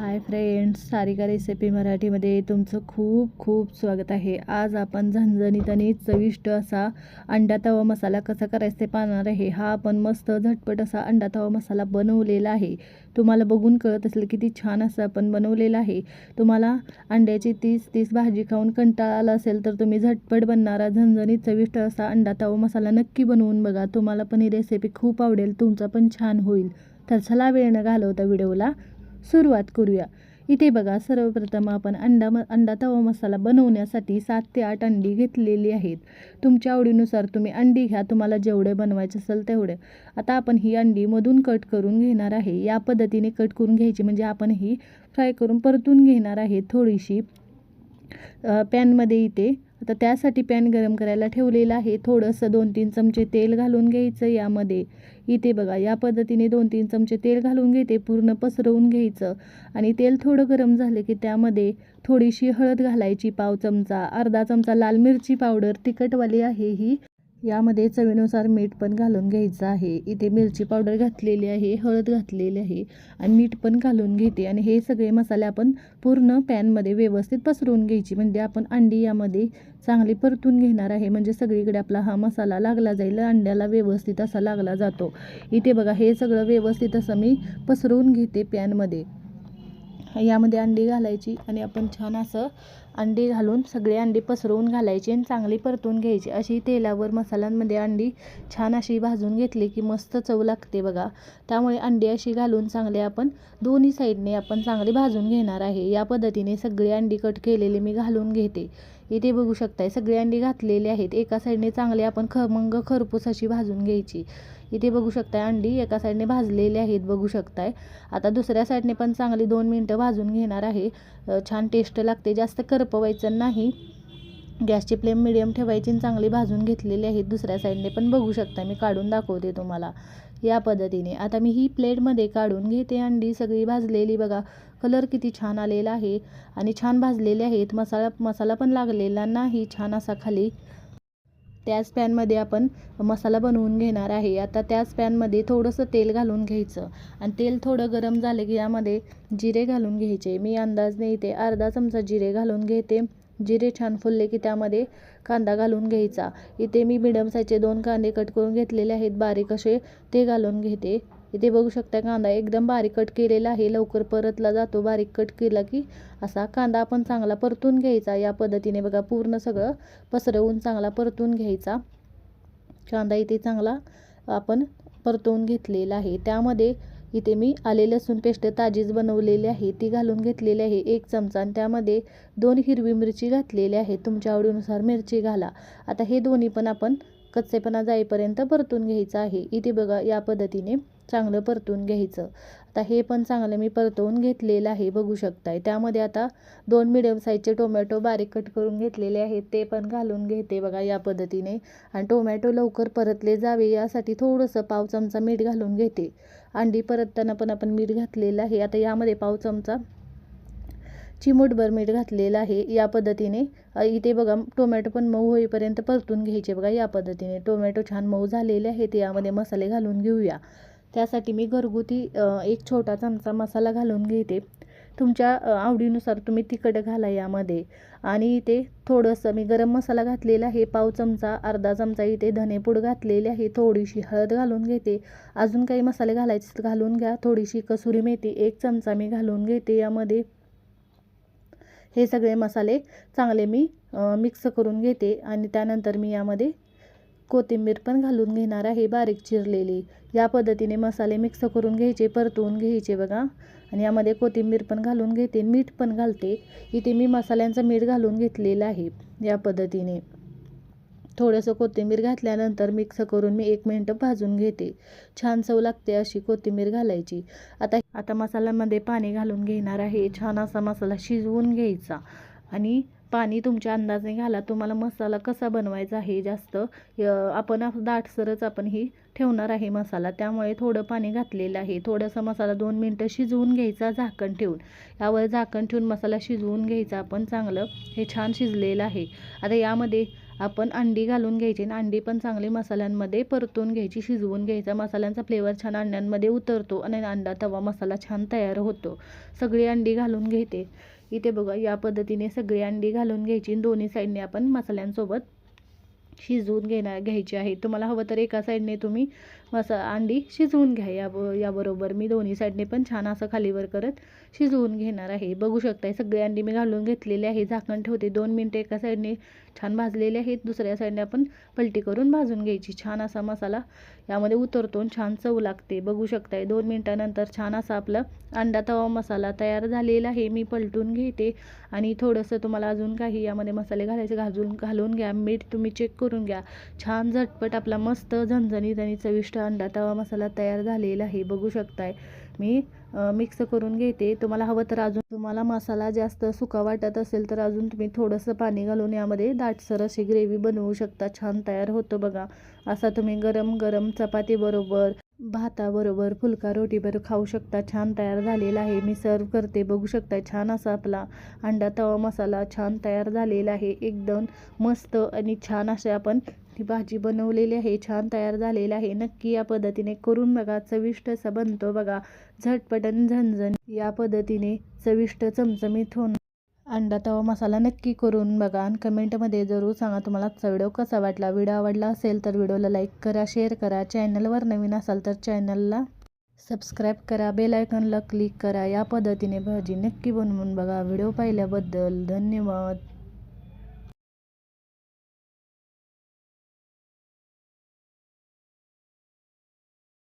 Hi friends, Sarika recipe मराठीमध्ये तुमचं खूप खूप स्वागत आहे। आज आपण झणझणीत आणि चविष्ट असा अंडा तवा मसाला कसा करायचा ते पाहणार आहे। हा आपण मस्त झटपट असा अंडा तवा मसाला बनवलेला आहे। तुम्हाला बघून कळत असेल किती छान असं आपण बनवलेला आहे। तुम्हाला अंड्याची 30 भाजी खाऊन कंटाळा आला असेल तर तुम्ही झटपट बनणारा झणझणीत चविष्ट असा अंडा तवा मसाला नक्की बनवून बघा। तुम्हाला पण ही रेसिपी खूप आवडेल, तुमचा पण छान होईल। तर चला वेळ न घालवता व्हिडिओला सुरुवात करूया। इथे बघा, सर्वप्रथम आपण अंडा तवा मसाला बनवण्यासाठी 7 ते 8 अंडी घेतलेली आहेत। तुमच्या आवडीनुसार तुम्ही अंडी घ्या, तुम्हाला जेवढे बनवायचे असेल तेवढे। आता आपण ही अंडी मधून कट करून घेणार आहे। या पद्धतीने कट करून घ्यायची, म्हणजे आपण ही फ्राय करून परतून घेणार आहे थोडीशी पॅनमध्ये। इथे आता त्यासाठी पॅन गरम करायला ठेवलेला आहे। थोडंसं 2-3 चमचे तेल घालून घ्यायचं यामध्ये। इथे बघा, या पद्धतीने 2-3 चमचे तेल घालून घेते, पूर्ण पसरवून घ्यायचं। आणि तेल थोडं गरम झाले की त्यामध्ये थोडीशी हळद घालायची, पाव चमचा, अर्धा चमचा लाल मिरची पावडर तिखटवाली आहे ही। यामध्ये चवीनुसार मीठ पण घालून घ्यायचं आहे। इथे मिरची पावडर घातलेली आहे, हळद घातलेली आहे आणि मीठ पण घालून घेते। आणि हे सगळे मसाले आपण पूर्ण पॅनमध्ये व्यवस्थित पसरवून घ्यायची, म्हणजे आपण अंडी यामध्ये चांगली परतून घेणार आहे, म्हणजे सगळीकडे आपला हा मसाला लागला जाईल, अंड्याला व्यवस्थित असा लागला जातो। इथे बघा, हे सगळं व्यवस्थित असं मी पसरवून घेते पॅनमध्ये। यामध्ये अंडी घालायची आणि आपण छान असं अंडी घालून सगळे अंडी पसरवून घालायची आणि चांगली परतून घ्यायची। अशी तेलावर मसाल्यांमध्ये अंडी छान अशी भाजून घेतली की मस्त चव लागते बघा। त्यामुळे अंडी अशी घालून चांगले आपण दोन्ही साईडने आपण चांगली भाजून घेणार आहे। या पद्धतीने सगळे अंडी कट केलेले मी घालून घेते। इथे बघू शकताय, सगळे अंडी घातलेले आहेत। एका साईडने चांगले आपण खमंग खरपूस अशी भाजून घ्यायची। इथे बघू शकताय, अंडी एका साईडने भाजलेले आहेत बघू शकताय। आता दुसऱ्या साईडने पण चांगली 2 मिनटं भाजून घेणार आहे। छान टेस्ट लागते, जास्त करपवायचं नाही। गॅसची फ्लेम मिडियम ठेवायची आणि चांगली भाजून घेतलेली आहेत दुसऱ्या साईडने पण बघू शकता। मी काढून दाखवते तुम्हाला या पद्धतीने। आता मी ही प्लेटमध्ये काढून घेते अंडी सगळी भाजलेली। बघा, कलर किती छान आलेला आहे आणि छान भाजलेले आहेत। मसाला पण लागलेला नाही, छान असा खाली। त्याच पॅनमध्ये आपण मसाला बनवून घेणार आहे। आता त्याच पॅनमध्ये थोडंसं तेल घालून घ्यायचं आणि तेल थोडं गरम झाले की यामध्ये जिरे घालून घ्यायचे। मी अंदाजने इथे अर्धा चमचा जिरे घालून घेते। जिरे छान फुलले की त्यामध्ये कांदा घालून घ्यायचा। इथे मी मिडियम साईजचे 2 कांदे कट करून घेतलेले आहेत बारीक असे, ते घालून घेते। इथे बघू शकता, कांदा एकदम बारीक कट केलेला आहे, लवकर परतला जातो बारीक कट केला की। असा कांदा आपण चांगला परतून घ्यायचा या पद्धतीने। बघा, पूर्ण सगळं पसरवून चांगला परतून घ्यायचा कांदा। इथे चांगला आपण परतवून घेतलेला आहे। त्यामध्ये इथे मी आले लसूण पेस्ट ताजीच बनवलेली आहे ती घालून घेतलेली आहे 1 चमचा, आणि त्यामध्ये 2 हिरवी मिरची घातलेली आहे। तुमच्या आवडीनुसार मिरची घाला। आता हे दोन्ही पण आपण कच्चेपणा जाईपर्यंत परतून घ्यायचं आहे। इथे बघा, या पद्धतीने चांगलं परतून घ्यायचं। आता हे पण चांगलं मी परतवून घेतलेलं आहे बघू शकताय। त्यामध्ये आता 2 मिडियम साईजचे टोमॅटो बारीक कट करून घेतलेले आहेत, ते पण घालून घेते बघा या पद्धतीने। आणि टोमॅटो लवकर परतले जावे यासाठी थोडंसं पाव चमचा मीठ घालून घेते। अंडी परतताना पण आपण मीठ घातलेलं आहे। आता यामध्ये पाव चमचा चिमूटभर मीठ घातलेलं आहे या पद्धतीने। इथे बघा, टोमॅटो पण मऊ होईपर्यंत परतून घ्यायचे बघा या पद्धतीने। टोमॅटो छान मऊ झालेले आहेत, यामध्ये मसाले घालून घेऊया। त्यासाठी मी घरगुती 1 छोटा चमचा मसाला घालून घेते। तुमच्या आवडीनुसार तुम्ही तिखट घाला यामध्ये। आणि इथे थोडंसं मी गरम मसाला घातलेला आहे पाव चमचा, अर्धा चमचा इथे धनेपूड घातलेले आहे, थोडीशी हळद घालून घेते। अजून काही मसाले घालायचे घालून घ्या। थोडीशी कसुरी मेथी 1 चमचा मी घालून घेते यामध्ये। हे सगळे मसाले चांगले मी मिक्स करून घेते आणि त्यानंतर मी यामध्ये कोथिंबीर पण घालून घेणार आहे बारीक चिरलेली। या पद्धतीने मसाले मिक्स करून घ्यायचे, परतवून घ्यायचे बघा। आणि यामध्ये कोथिंबीर पण घालून घेते, मीठ पण घालते। इथे मी मसाल्यांचं मीठ घालून घेतलेलं आहे या पद्धतीने। थोडंसं कोथिंबीर घातल्यानंतर मिक्स करून मी 1 मिनिट भाजून घेते। छान चव लागते अशी कोथिंबीर घालायची। आता मसाल्यामध्ये पाणी घालून घेणार आहे। छान असा मसाला शिजवून घ्यायचा आणि पाणी तुमच्या अंदाजाने घाला। तुम्हाला मसाला कसा बनवायचा आहे, जास्त आपण दाटसरच आपण ही ठेवणार आहे मसाला, त्यामुळे थोडं पाणी घातलेलं आहे। थोडासा मसाला 2 मिनिटं शिजवून घ्यायचा झाकण ठेवून। यावर झाकण ठेवून मसाला शिजवून घ्यायचा आपण चांगलं। हे छान शिजलेलं आहे। आता यामध्ये आपण अंडी घालून घ्यायची आणि अंडी पण चांगली मसाल्यांमध्ये परतून घ्यायची, शिजवून घ्यायचा. मसाल्यांचा फ्लेवर छान अंड्यांमध्ये उतरतो आणि अंडा तवा मसाला छान तयार होतो. सगळी अंडी घालून घेते. इथे बघा या पद्धतीने सगळी अंडी घालून घ्यायची. दोन्ही साईडने आपण मसाल्यांसोबत शिजवून घ्यायची आहे. तुम्हाला हवं तर एका साईडने तुम्ही अंडी शिजवून घ्या. याबरोबर मी दोन्ही साईडने पण छान असं खालीवर करत शिजवून घेणार आहे. बघू शकताय सगळे अंडी मी घालून घेतलेले आहे. झाकण ठेवते. 2 मिनिटं एका साईडने छान भाजलेले आहेत. दुसऱ्या साईडने आपण पलटी करून भाजून घ्यायची. छान असा मसाला यामध्ये उतरतो आणि छान चव लागते. बघू शकताय 2 मिनिटानंतर छान असा आपला अंडा तवा मसाला तयार झालेला आहे. मी पलटून घेते आणि थोडंसं तुम्हाला अजून काही यामध्ये मसाले घालायचे घालून घ्या. मीठ तुम्ही चेक करून घ्या. छान झटपट आपला मस्त झणझणीत आणि चविष्ट अंडा तवा मसाला तयार झालेला आहे. बघू शकताय मी मिक्स करून घेते. तुम्हाला हवं तर अजून तुम्हाला मसाला जास्त सुका वाटत असेल तर अजून तुम्ही थोडंसं पाणी घालून यामध्ये दाटसर अशी ग्रेव्ही बनवू शकता. छान तयार होतं बघा. असा तुम्ही गरम गरम चपातीबरोबर, भाताबरोबर, फुलका रोटीबरोबर खाऊ शकता. छान तयार झालेला आहे. मी सर्व करते. बघू शकता छान असा आपला अंडा तवा मसाला छान तयार झालेला आहे. एकदम मस्त आणि छान असे आपण ही भाजी बनवलेली आहे. छान तयार झालेला आहे. नक्की या पद्धतीने करून बघा. चविष्ट असा बनतो बघा. झटपट आणि झणझण या पद्धतीने चविष्ट चमचमीत होऊन अंडा तवा मसाला नक्की करून बघा आणि कमेंटमध्ये जरूर सांगा तुम्हाला आजचा व्हिडिओ कसा वाटला. व्हिडिओ आवडला असेल तर व्हिडिओला लाईक करा, शेअर करा. चॅनलवर नवीन असाल तर चॅनलला सबस्क्राईब करा, बेल आयकॉनला क्लिक करा. या पद्धतीने भाजी नक्की बनवून बघा. व्हिडिओ पाहिल्याबद्दल धन्यवाद.